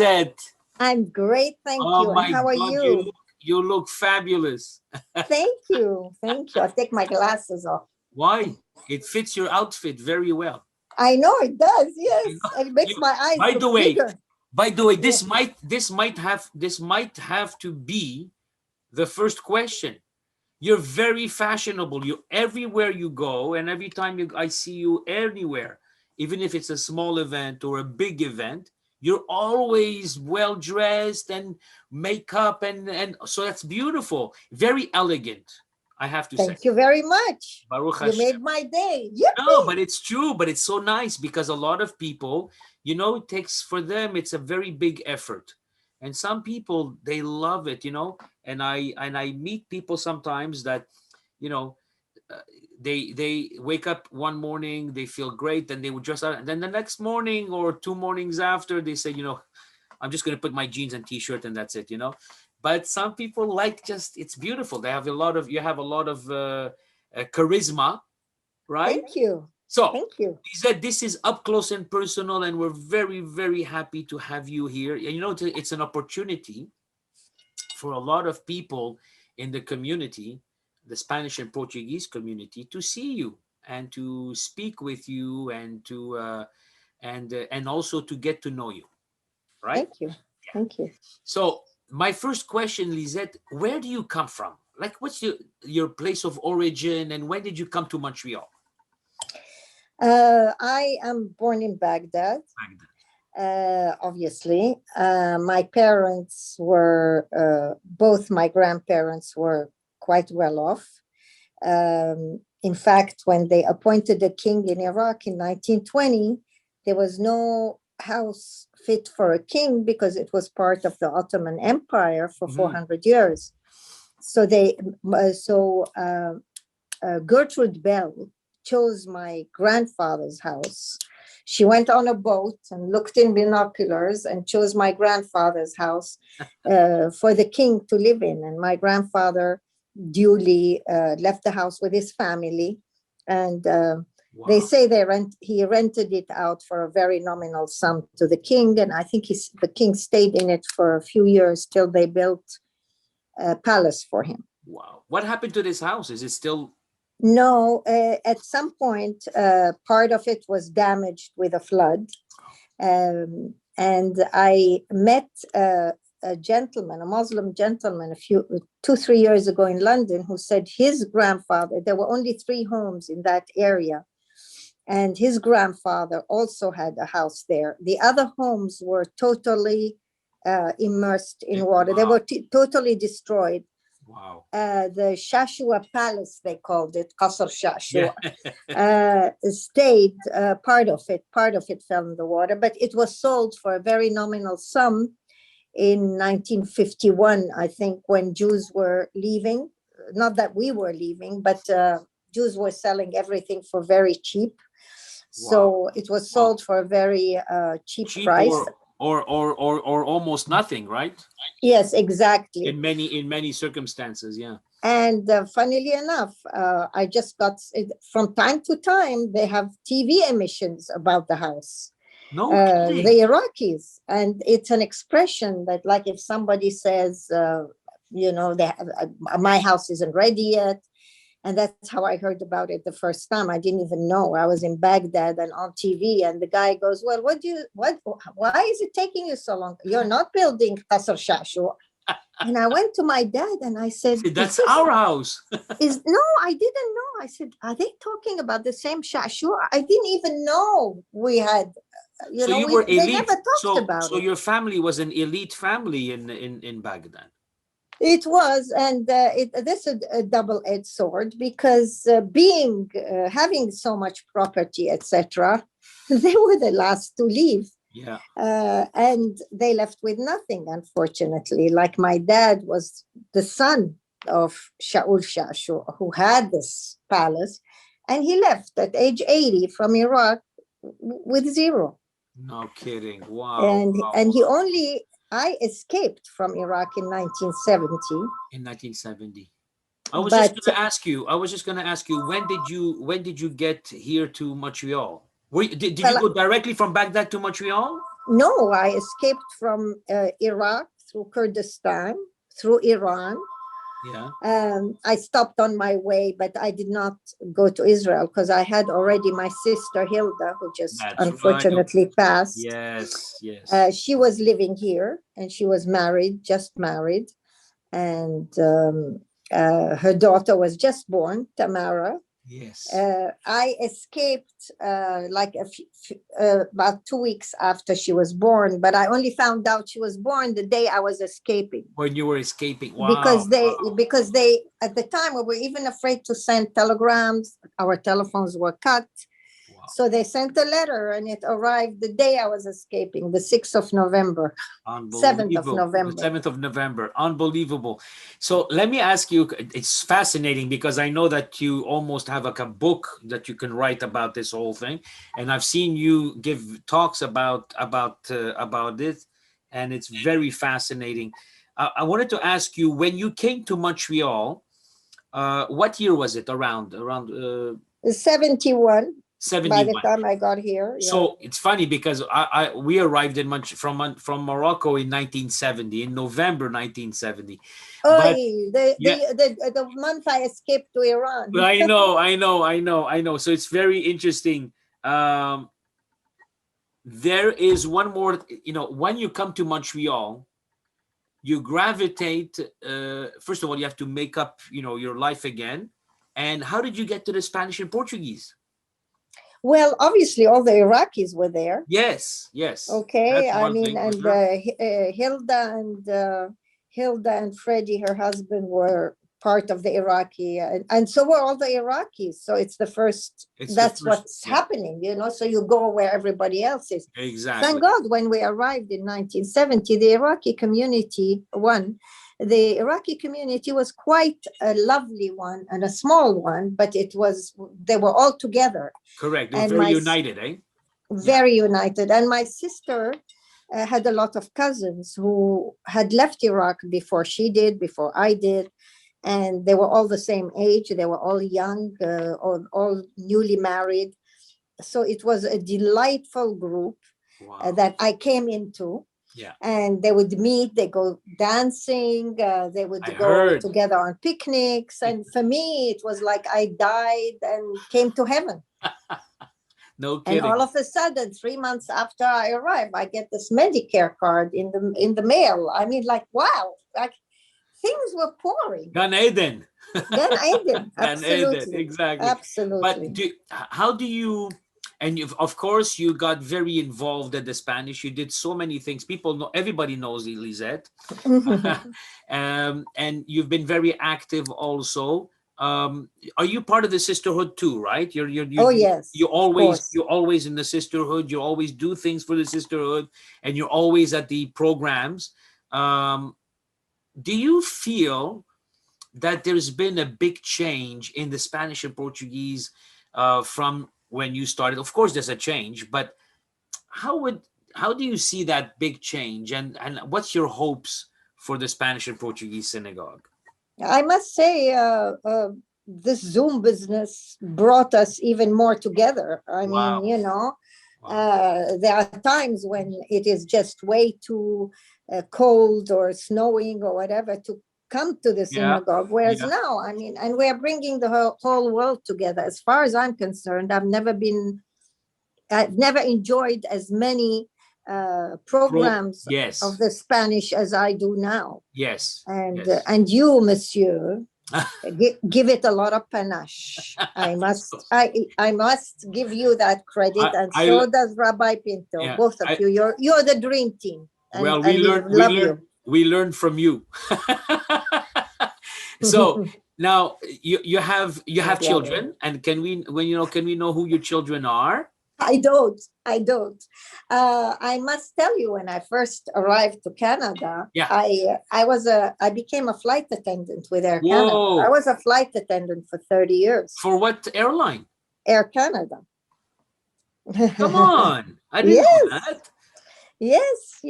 Lisette? I'm great, thank Oh you. my And how are God, you? you look fabulous. Thank you. Thank you. I'll take my glasses off. Why? It fits your outfit very well. I know it does, You yes. know, And it makes my eyes by look the way, bigger. this Yeah. might have to be the first question. You're very fashionable. You everywhere you go, and every time I see you anywhere, even if it's a small event or a big event, you're always well dressed and makeup and so that's beautiful. Very elegant, I have to say. Thank you very much. Baruch You Hashem. made my day. No, but Yippee! it's true. But it's so nice because a lot of people, it takes for them, it's a very big effort. And some people, they love it, and I meet people sometimes that, you know, uh, they wake up one morning, they feel great, then they would dress out, and then the next morning or 2 mornings after, they say, I'm just going to put my jeans and t-shirt and that's it. But some people like just, it's beautiful. You have a lot of charisma, right? Thank you. So, Thank you. Lizette, this is up close and personal, and we're very, very happy to have you here. And it's an opportunity for a lot of people in the community, the Spanish and Portuguese community, to see you and to speak with you and to and also to get to know you, right? Thank you. Yeah. Thank you. So, my first question, Lisette, where do you come from? Like, what's your place of origin, and when did you come to Montreal? I am born in Baghdad. Obviously. My parents were, both my grandparents were quite well off. In fact, when they appointed a king in Iraq in 1920, there was no house fit for a king because it was part of the Ottoman Empire for 400 years. So Gertrude Bell chose my grandfather's house. She went on a boat and looked in binoculars and chose my grandfather's house for the king to live in. And my grandfather duly left the house with his family. And Wow. They say he rented it out for a very nominal sum to the king. And I think the king stayed in it for a few years till they built a palace for him. Wow. What happened to this house? Is it still? No, at some point, part of it was damaged with a flood. And I met a gentleman, a Muslim gentleman, 2-3 years ago in London, who said his grandfather, there were only 3 homes in that area, and his grandfather also had a house there. The other homes were totally immersed in water. Wow. They were totally destroyed. Wow. The Shashoua Palace, they called it, Qasr Shashoua, stayed, part of it fell in the water, but it was sold for a very nominal sum in 1951, I think, when Jews were leaving. Not that we were leaving, but Jews were selling everything for very cheap. Wow. So it was sold for a very cheap price. Or almost nothing, right? Yes, exactly. In many circumstances, yeah. And funnily enough, I just got, from time to time, they have TV emissions about the house. No kidding. The Iraqis. And it's an expression that, like, if somebody says, my house isn't ready yet. And that's how I heard about it the first time. I didn't even know. I was in Baghdad and on TV, and the guy goes, well, why is it taking you so long? You're not building Qasr Shashoua. And I went to my dad and I said, that's our house. No, I didn't know. I said, are they talking about the same Shashoua? I didn't even know we had, you were elite. They never talked about it. So your family was an elite family in Baghdad. It was, and this is a double-edged sword, because having so much property, etc., they were the last to leave. Yeah. And they left with nothing, unfortunately. Like, my dad was the son of Shaul Shashoua, who had this palace, and he left at age 80 from Iraq with 0. No kidding. Wow. And I escaped from Iraq in 1970. In 1970. I was just going to ask you, when did you get here to Montreal? Did you go directly from Baghdad to Montreal? No, I escaped from Iraq through Kurdistan, through Iran. Yeah. I stopped on my way, but I did not go to Israel because I had already my sister Hilda, who just That's right. unfortunately passed. Yes, yes. She was living here and she was married, just married. And her daughter was just born, Tamara. Yes. I escaped about 2 weeks after she was born, but I only found out she was born the day I was escaping. When you were escaping. Wow. Because they at the time we were even afraid to send telegrams. Our telephones were cut. Wow. So they sent a letter and it arrived the day I was escaping, the 6th of November. 7th of November. The 7th of November. Unbelievable. So let me ask you, it's fascinating because I know that you almost have like a book that you can write about this whole thing. And I've seen you give talks about this, and it's very fascinating. I wanted to ask you, when you came to Montreal, what year was it? Around 71. 71. By the time I got here. Yeah. So it's funny because we arrived from Morocco in 1970, in November 1970. But the month I escaped to Iran. I know. So it's very interesting. There is one more, when you come to Montreal, you gravitate. First of all, you have to make up, your life again. And how did you get to the Spanish and Portuguese? Well, obviously, all the Iraqis were there. Yes. Okay, I mean, and Hilda and Freddie, her husband, were part of the Iraqi, and so were all the Iraqis. So it's the first. That's what's happening, So you go where everybody else is. Exactly. Thank God, when we arrived in 1970, the Iraqi community The Iraqi community was quite a lovely one and a small one, but they were all together. Correct. They're very united, eh? Very united. And my sister had a lot of cousins who had left Iraq before I did. And they were all the same age. They were all young, all newly married. So it was a delightful group that I came into. Yeah. And they would meet, they go dancing, they would go together on picnics. And for me, it was like I died and came to heaven. No kidding. And all of a sudden, 3 months after I arrived, I get this Medicare card in the mail. I mean, like, wow, like things were pouring. Gan Eden. Gan Eden, absolutely. Exactly. Absolutely. But how do you... And of course, you got very involved in the Spanish. You did so many things. Everybody knows Lisette. And you've been very active also. Are you part of the sisterhood too, right? Yes. You're always in the sisterhood. You always do things for the sisterhood, and you're always at the programs. Do you feel that there's been a big change in the Spanish and Portuguese from when you started? Of course, there's a change, but how do you see that big change, and what's your hopes for the Spanish and Portuguese Synagogue? I must say, this Zoom business brought us even more together. I mean, there are times when it is just way too cold or snowing or whatever to come to the synagogue, whereas now, I mean, and we're bringing the whole world together. As far as I'm concerned, I've never enjoyed as many programs of the Spanish as I do now. Yes. And you, monsieur, give it a lot of panache. I must give you that credit, and so does Rabbi Pinto. Both of you, you're the dream team. And we learned from you. So now you have children, and can we know who your children are? I don't. I must tell you, when I first arrived to Canada, I became a flight attendant with Air Canada. I was a flight attendant for 30 years. For what airline? Air Canada. Come on. I didn't know that. Yes.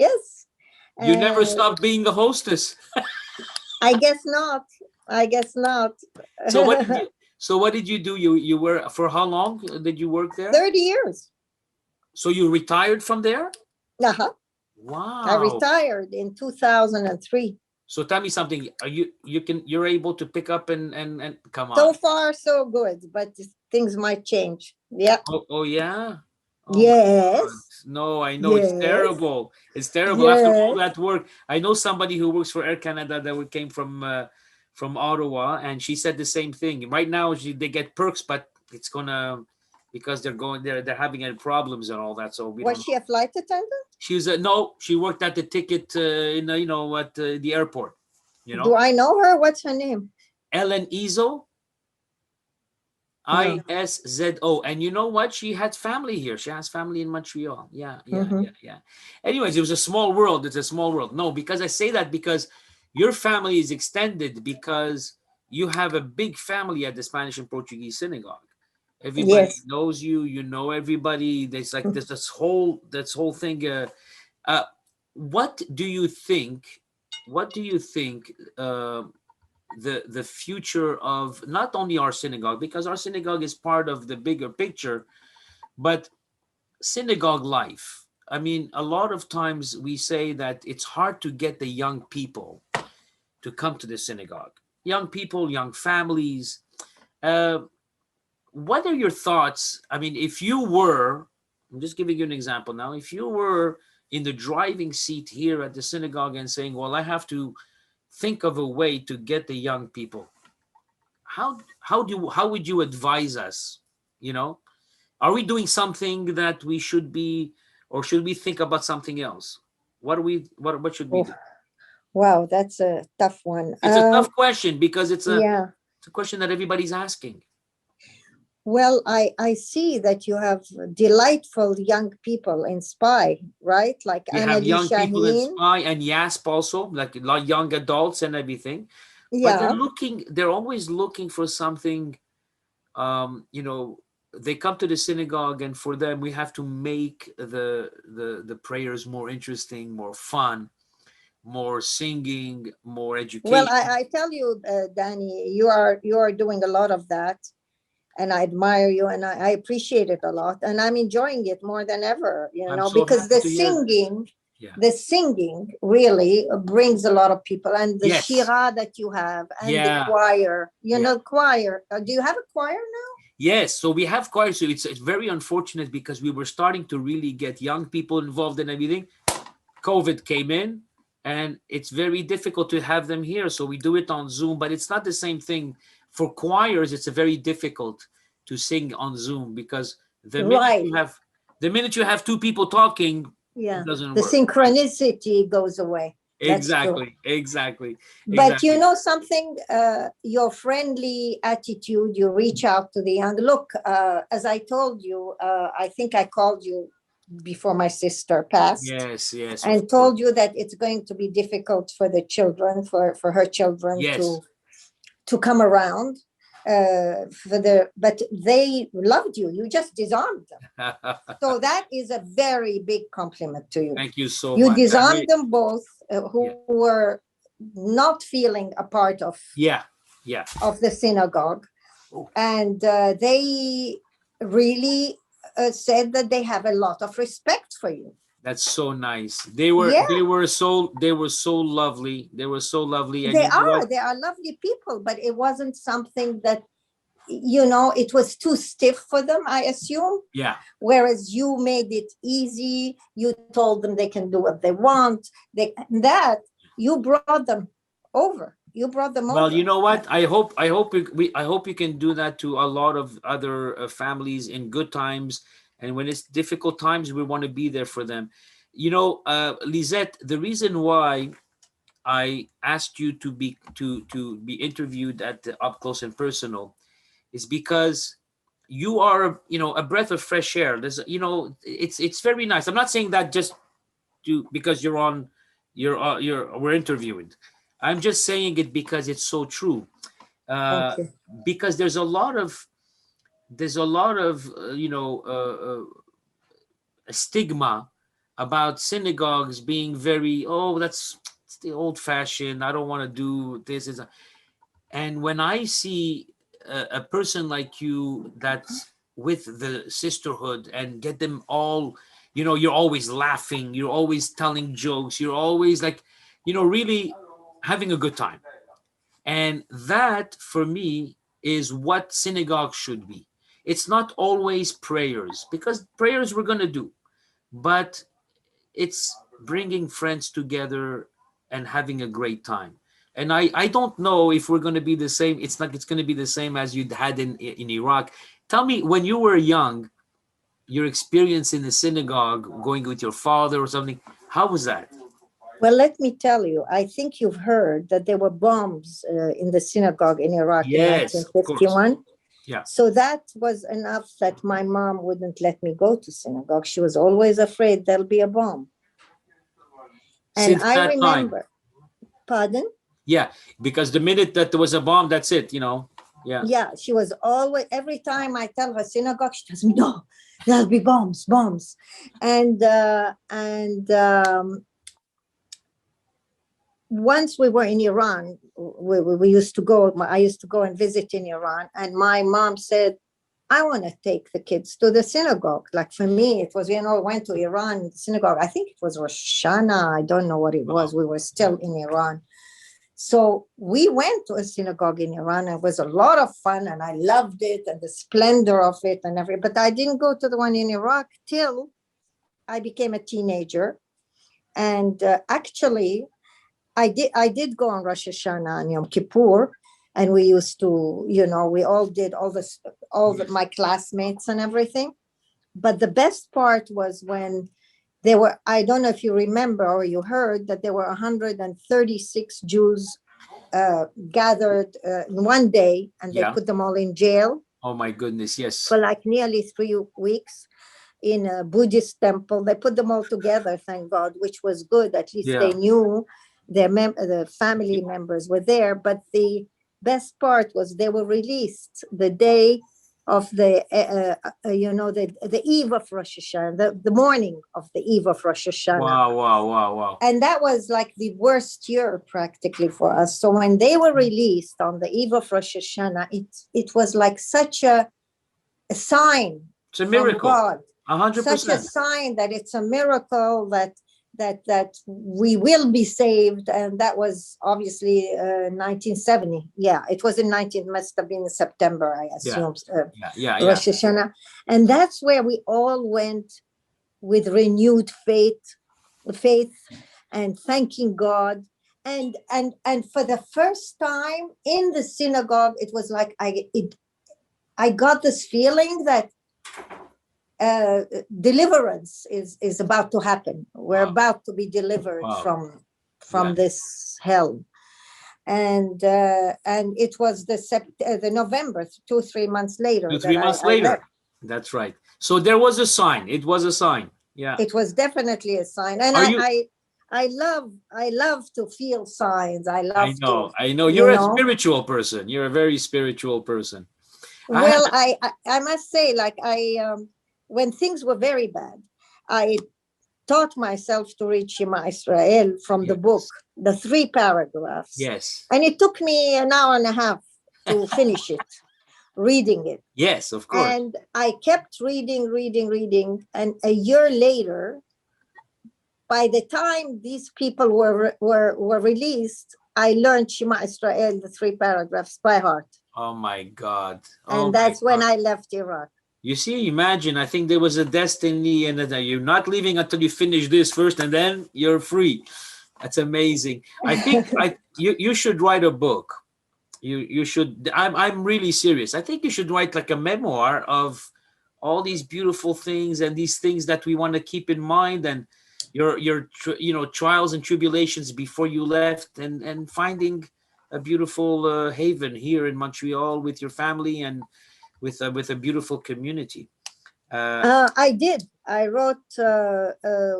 You never stopped being the hostess. I guess not. So what did you do? You were, for how long did you work there? 30 years. So you retired from there? Uh-huh. I Wow. retired in 2003. So tell me something. Are you're able to pick up and come on. So far, so good, but things might change. Yeah. Oh yeah. Oh my God. Yes. No, I know it's Yes. terrible. It's terrible after all Yes. that work. I know somebody who works for Air Canada that came from Ottawa, and she said the same thing. Right now, they get perks, but it's gonna because they're having any problems and all that. So we don't Was she know. a flight attendant? She was no, she worked at the ticket in at the airport. You Do know, I know her? What's her name? Ellen Izo. No. ISZO. And you know what? She had family here. She has family in Montreal. Yeah, yeah, Hmm. yeah, yeah. Anyways, it was a small world. It's a small world. No, because I say that because your family is extended because you have a big family at the Spanish and Portuguese Synagogue. Everybody Yes. knows you. You know everybody. There's like this whole thing. Uh, what do you think? What do you think? The future of not only our synagogue, because our synagogue is part of the bigger picture, but synagogue life. I mean, a lot of times we say that it's hard to get the young people to come to the synagogue. Young people, young families. Uh, what are your thoughts? I mean, if you were, I'm just giving you an example now, if you were in the driving seat here at the synagogue and saying, well, I have to think of a way to get the young people, how would you advise us? You know, are we doing something that we should be, or should we think about something else? What should we Oh, do? wow, that's a tough one. It's a tough question because Yeah. it's a question that everybody's asking. Well, I see that you have delightful young people in Spy, right? Like We have Anali young people in Shaheen. Spy and Yasp also, like a lot young adults and everything, but Yeah. they're always looking for something. You know, they come to the synagogue, and for them, we have to make the prayers more interesting, more fun, more singing, more Well, education. I tell you, Danny, you are doing a lot of that, and I admire you, and I appreciate it a lot, and I'm enjoying it more than ever. I'm so Because happy to hear that. Yeah. the singing really brings a lot of people, and the Yes. shira that you have, and the Yeah. choir. Yeah. Choir. Do you have a choir now? Yes. So we have choir. So it's very unfortunate because we were starting to really get young people involved in everything. COVID came in, and it's very difficult to have them here. So we do it on Zoom, but it's not the same thing. For choirs, it's a very difficult to sing on Zoom because Right. the minute you have two people talking, it Yeah. doesn't The work, right? synchronicity goes away. That's true. Exactly. But you Exactly. know something, your friendly attitude, you reach out to the young. Look, as I told you, I think I called you before my sister passed, Yes, yes, of and course. told you that it's going to be difficult for the children, for her children Yes. to come around. But they loved you. You just disarmed them. So that is a very big compliment to you. Thank you so You much. disarmed them both, Yeah, who were not feeling a part yeah, yeah. of the synagogue, Oh, and they really said that they have a lot of respect for you. that's so nice. They were Yeah, they were so lovely. They were so lovely, and you know what? they are lovely people, but it wasn't something that, it was too stiff for them, I assume. Yeah. Whereas you made it easy. You told them they can do what they want. You brought them over. You brought them Well, you over. know what? I hope you can do that to a lot of other families in good times, and when it's difficult times, we want to be there for them. Lisette, the reason why I asked you to be interviewed at the Up Close and Personal is because you are, a breath of fresh air. It's very nice. I'm not saying that just because we're interviewing. I'm just saying it because it's so true. Uh, Thank you. because there's a lot of a stigma about synagogues being very, oh, it's the old fashioned. I don't want to do this. And when I see a person like you that's with the sisterhood and get them all you know, you're always laughing, you're always telling jokes, you're always like, you know, really having a good time. And that for me is what synagogue should be. It's not always prayers, because prayers we're going to do, but it's bringing friends together and having a great time. And I don't know if we're going to be the same. It's like it's going to be the same as you had in Iraq. Tell me, when you were young, your experience in the synagogue, going with your father or something, how was that? Well, let me tell you, I think you've heard that there were bombs in the synagogue in Iraq in Yes, of course. 1951. Yeah. So that was enough that my mom wouldn't let me go to synagogue. She was always afraid there'll be a bomb. And Since I that time. remember, pardon? Yeah, because the minute that there was a bomb, that's it, you know. Yeah. Yeah, she was always, every time I tell her synagogue, she tells me, no, there'll be bombs. And once we were in Iran, we used to go, I used to go and visit in Iran, and my mom said, I want to take the kids to the synagogue. Like for me, it was, you know, went to Iran synagogue. I think it was Rosh Hashanah. I don't know what it was. We were still in Iran. So we went to a synagogue in Iran. It was a lot of fun, and I loved it and the splendor of it and everything. But I didn't go to the one in Iraq till I became a teenager. And actually, I did go on Rosh Hashanah and Yom Kippur, and we used to, you know, we all did my classmates and everything. But the best part was when there were, I don't know if you remember or you heard that there were 136 Jews gathered in one day, and they put them all in jail. Oh my goodness, yes. For like nearly 3 weeks in a Buddhist temple. They put them all together, thank God, which was good. At least they knew the family members were there. But the best part was they were released the day of the the eve of Rosh Hashanah, the morning of the eve of Rosh Hashanah. Wow. And that was like the worst year practically for us. So when they were released on the eve of Rosh Hashanah, it was like such a sign. It's a miracle. From God. 100%. Such a sign that it's a miracle that we will be saved. And that was obviously 1970. Yeah, it was in must have been in September, I assume. Rosh Hashanah. And that's where we all went with renewed faith and thanking God. And for the first time in the synagogue, it was like I got this feeling that deliverance is about to happen. We're about to be delivered from this hell. And it was the November, 2-3 months later. 2-3 months later. That's right. So there was a sign. It was a sign. Yeah. It was definitely a sign. And I love to feel signs. I know. You're a spiritual person. You're a very spiritual person. Well, I must say, like when things were very bad, I taught myself to read Shema Israel from the book, the 3 paragraphs. Yes. And it took me an hour and a half to finish it, reading it. Yes, of course. And I kept reading. And a year later, by the time these people were released, I learned Shema Israel, the 3 paragraphs by heart. Oh my God. And that's when I left Iraq. You see, imagine, I think there was a destiny, and that you're not leaving until you finish this first, and then you're free. That's amazing. I think you should write a book. You should. I'm really serious. I think you should write like a memoir of all these beautiful things and these things that we want to keep in mind, and your trials and tribulations before you left, and finding a beautiful haven here in Montreal with your family and with a beautiful community. I did. I wrote,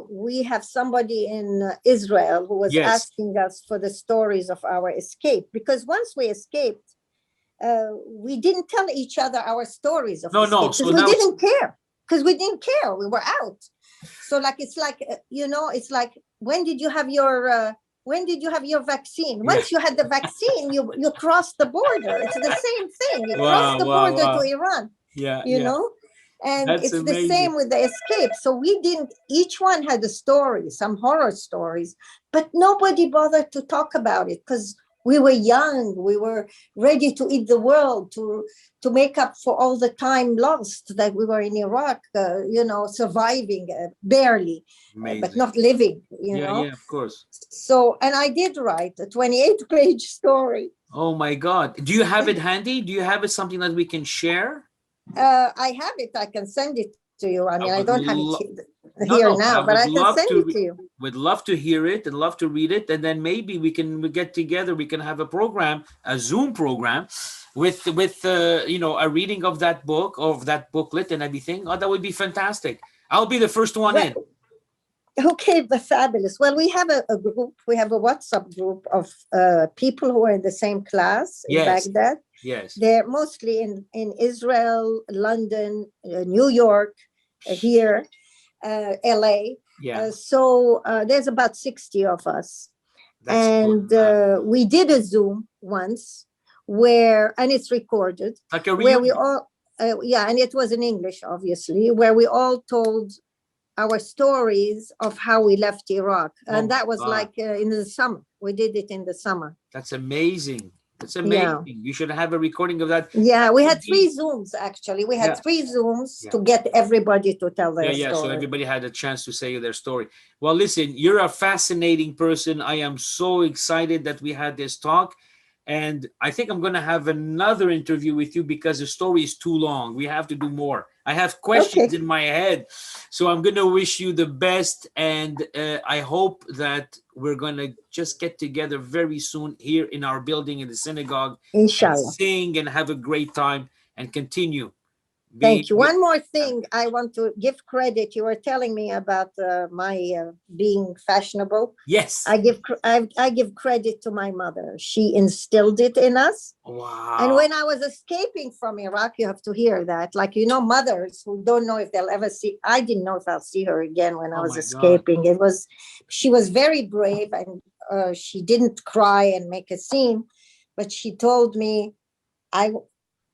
we have somebody in Israel who was asking us for the stories of our escape, because once we escaped, we didn't tell each other our stories of escape, because we didn't care. Because we didn't care. We were out. So it's like, when did you have your vaccine? Once you had the vaccine, you crossed the border. It's the same thing. You crossed the border to Iran. Yeah. You know? And That's it's the amazing. same with the escape. So we didn't, each one had a story, some horror stories, but nobody bothered to talk about it because we were young, we were ready to eat the world, to make up for all the time lost that we were in Iraq, surviving barely, but Amazing. not living, Yeah, yeah, of course. So, and I did write a 28-page story. Oh my God. Do you have it handy? Do you have it something that we can share? I have it. I can send it to you. I mean, I I don't would have it no, here no, now, I but I would can love send it to to you. would love to hear it and love to read it, and then maybe we get together. We can have a program, a Zoom program, with a reading of that book, of that booklet, and everything. Oh, that would be fantastic. I'll be the first one in. Okay, but fabulous. Well, we have a group. We have a WhatsApp group of people who are in the same class in Yes, Baghdad. yes. They're mostly in Israel, London, New York, here, LA. Yeah, So there's about 60 of us. that's good. And we did a Zoom once and it's recorded, Like a where we reunion. all, and it was in English, obviously, where we all told our stories of how we left Iraq. Oh And my that was God, like in the summer. We did it in the summer. that's amazing. That's Yeah. amazing. You should have a recording of that. Yeah, That we would had three be, Zooms actually. We yeah, had three Zooms yeah. to get everybody to tell Yeah, their yeah. So story. everybody had a chance to say their story. Well, listen, you're a fascinating person. I am so excited that we had this talk. And I think I'm going to have another interview with you because the story is too long. We have to do more. I have questions Okay. in my head. So I'm going to wish you the best. And I hope that we're going to just get together very soon here in our building in the synagogue and Inshallah. sing and have a great time and continue. Thank you. One more Um, thing I want to give credit. You were telling me about my being fashionable. yes. I give credit to my mother. She instilled it in us. And Wow. when I was escaping from Iraq, you have to hear that. Like, mothers who don't know if they'll ever see. I didn't know if I'll see her again when I Oh was my God. escaping. She was very brave, and she didn't cry and make a scene, but she told me,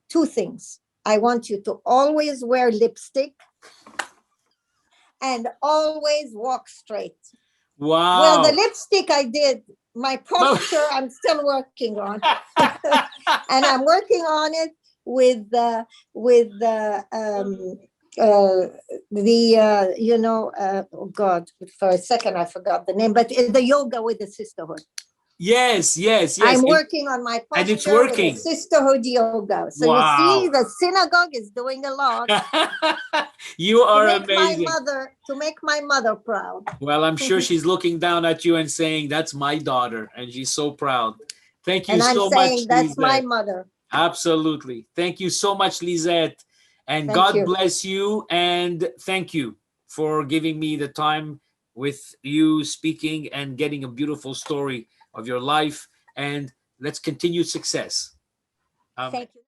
two things. I want you to always wear lipstick and always walk straight. Well, the Wow. lipstick I did. My No. posture, I'm still working on, and I'm working on it with oh God, for a second I forgot the name, but the yoga with the sisterhood. Yes, yes, yes. I'm working on my And it's posture with the working. sisterhood yoga. So you see, Wow. the synagogue is doing a lot You to are make amazing. my mother proud. Well, I'm sure she's looking down at you and saying, that's my daughter. And she's so proud. Thank you And I'm so much, saying that's my Lisette. mother. Absolutely. Thank you so much, Lisette. And Thank God you. bless you. And thank you for giving me the time with you speaking and getting a beautiful story of your life. And let's continue success. Amen. Thank you.